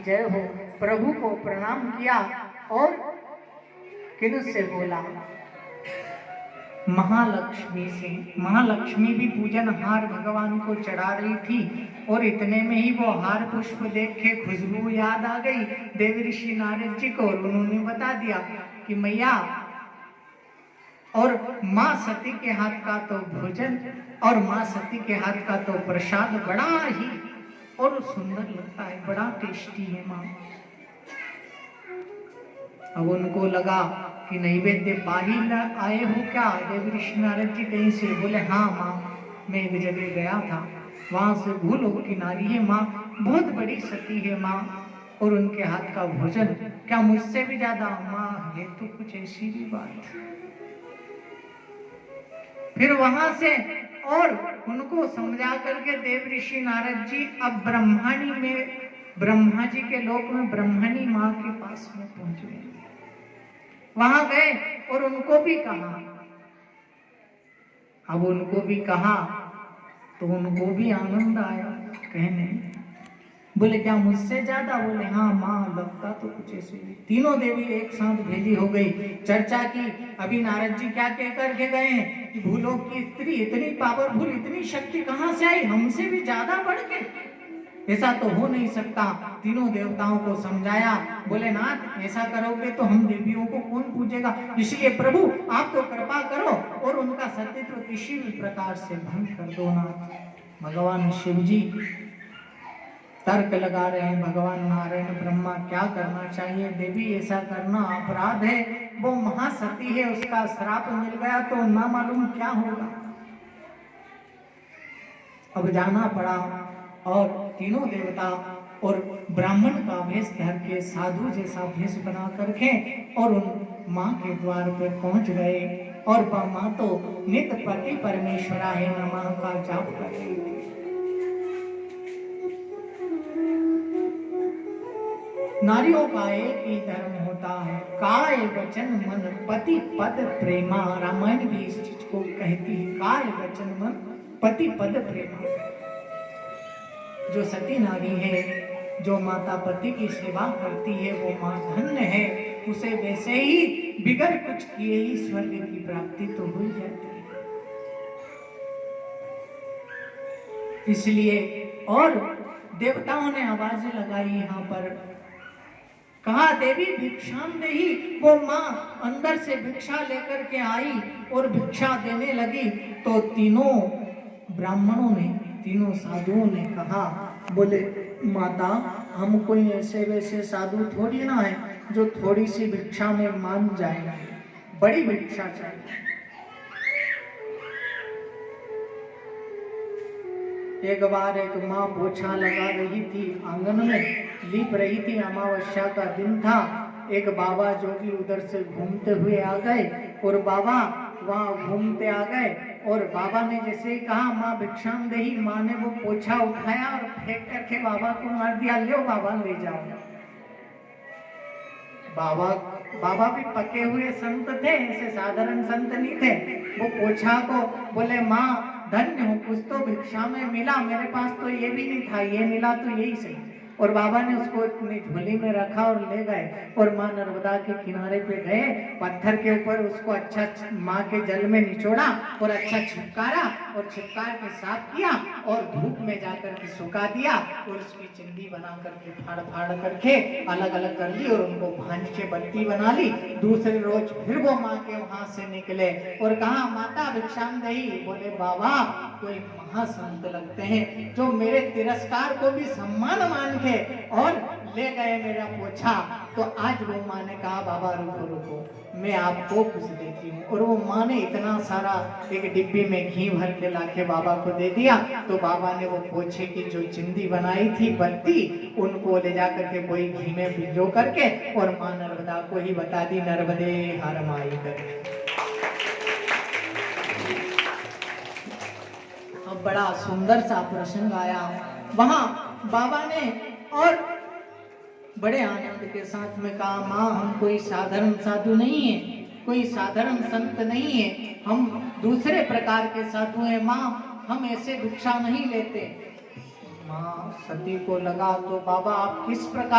जय हो। प्रभु को प्रणाम किया और किन से बोला, महालक्ष्मी से। महालक्ष्मी भी पूजन हार भगवान को चढ़ा रही थी और इतने में ही वो हार पुष्प देख के खुशबू याद आ गई देव ऋषि नारद जी को, और उन्होंने बता दिया कि मैया और माँ सती के हाथ का तो भोजन और माँ सती के हाथ का तो प्रसाद बड़ा ही और सुंदर लगता है, बड़ा टेस्टी है माँ। अब उनको लगा कि नैवेद्य पा ही आए हो क्या देव ऋषि नारद जी कहीं से? बोले हाँ माँ, मैं एक जगह गया था, वहां से भूलो की नारी है माँ, बहुत बड़ी सती है माँ, और उनके हाथ का भोजन क्या मुझसे भी ज्यादा माँ है? तो कुछ ऐसी भी बात। फिर वहां से और उनको समझा करके देव ऋषि नारद जी अब ब्रह्माणी में, ब्रह्मा जी के लोक में ब्रह्मणी माँ के पास में पहुंच गए। वहां गए और उनको भी कहा, अब उनको भी कहा तो उनको भी आनंद आया कहने। बोले क्या मुझसे ज्यादा? बोले हाँ माँ, लगता तो कुछ ऐसे। तीनों देवी एक साथ भेजी हो गई, चर्चा की। अभी नारद जी क्या कह करके गए हैं कि भूलों की स्त्री इतनी पावरफुल, इतनी शक्ति कहाँ से आई, हमसे भी ज्यादा बढ़ के? ऐसा तो हो नहीं सकता। तीनों देवताओं को समझाया। बोले नाथ, ऐसा करोगे तो हम देवियों को कौन पूजेगा, इसलिए प्रभु आप तो कृपा करो और उनका सत्यत्व किसी भी प्रकार से भंग कर दो नाथ। भगवान शिव जी तर्क लगा रहे हैं, भगवान नारायण ब्रह्मा क्या करना चाहिए? देवी ऐसा करना अपराध है, वो महासती है, उसका श्राप मिल गया तो ना मालूम क्या होगा। अब जाना पड़ा और तीनों देवता और ब्राह्मण का वेश धर के, साधु जैसा वेश बना करके और उन माँ के द्वार पर पहुंच गए। और माँ तो नित्य पति परमेश्वरा है नमः का जाप कर रही थी। नारियों का एक ही धर्म होता है, काय वचन मन पति पद प्रेमा। रामायण भी इस चीज को कहती है, काय वचन मन पति पद प्रेमा। जो सती नारी है, जो माता पति की सेवा करती है, वो माँ धन्य है। उसे वैसे ही बिगर कुछ किए ही स्वर्ग की प्राप्ति तो हो जाती है। इसलिए और देवताओं ने आवाज लगाई यहाँ पर, कहा देवी भिक्षाम देही। वो माँ अंदर से भिक्षा लेकर के आई और भिक्षा देने लगी तो तीनों ब्राह्मणों ने, तीनों साधुओं ने कहा, बोले माता, हम कोई ऐसे वैसे साधु थोड़ी ना है जो थोड़ी सी भिक्षा में मान जाए, बड़ी भिक्षा चाहिए। एक बार एक माँ पोछा लगा रही थी, आंगन में लीप रही थी, अमावस्या का दिन था। एक बाबा जोगी उधर से घूमते हुए आ गए और बाबा वहाँ घूमते आ गए और बाबा ने जैसे ही कहा माँ भिक्षाम देही, माँ ने वो पोछा उठाया और फेंक करके बाबा को मार दिया, लो बाबा ले जाओ। बाबा भी पके हुए संत थे, ऐसे साधारण संत नहीं थे। वो पोछा को बोले माँ धन्य हूँ, कुछ तो भिक्षा में मिला, मेरे पास तो ये भी नहीं था, ये मिला तो यही सही। और बाबा ने उसको अपनी झोली में रखा और ले गए और माँ नर्मदा के किनारे पे गए, पत्थर के ऊपर उसको अच्छा माँ के जल में निचोड़ा और अच्छा छिपकारा और छिपकार के साफ किया और धूप में जाकर के सुखा दिया और उसकी चिंदी बना करके फाड़ फाड़ करके अलग अलग कर ली और उनको भांज के बत्ती बना ली। दूसरे रोज फिर वो माँ के वहां से निकले और कहा माता भिक्षाम देही। बोले बाबा कोई महासंत लगते हैं जो मेरे तिरस्कार को भी सम्मान मान के और ले गए मेरा पोछा। तो आज वो माँ ने कहा बाबा रुको रुको, मैं आपको कुछ देती हूँ। और वो माँ ने इतना सारा एक डिब्बी में घी भर के लाके बाबा को दे दिया। तो बाबा ने वो पोछे की जो चिंदी बनाई थी बत्ती, उनको ले जा करके कोई घी में भिगो करके और माँ नर्मदा को ही बता दी, नर्मदे हर माई करके। अब बड़ा सुंदर सा प्रसंग आया वहां। बाबा ने और बड़े आनंद के साथ में कहा माँ हम कोई साधारण साधु नहीं है, कोई साधारण संत नहीं है, हम दूसरे प्रकार के साधु हैं माँ, हम ऐसे भिक्षा नहीं लेते। माँ सती को लगा तो बाबा आप किस प्रकार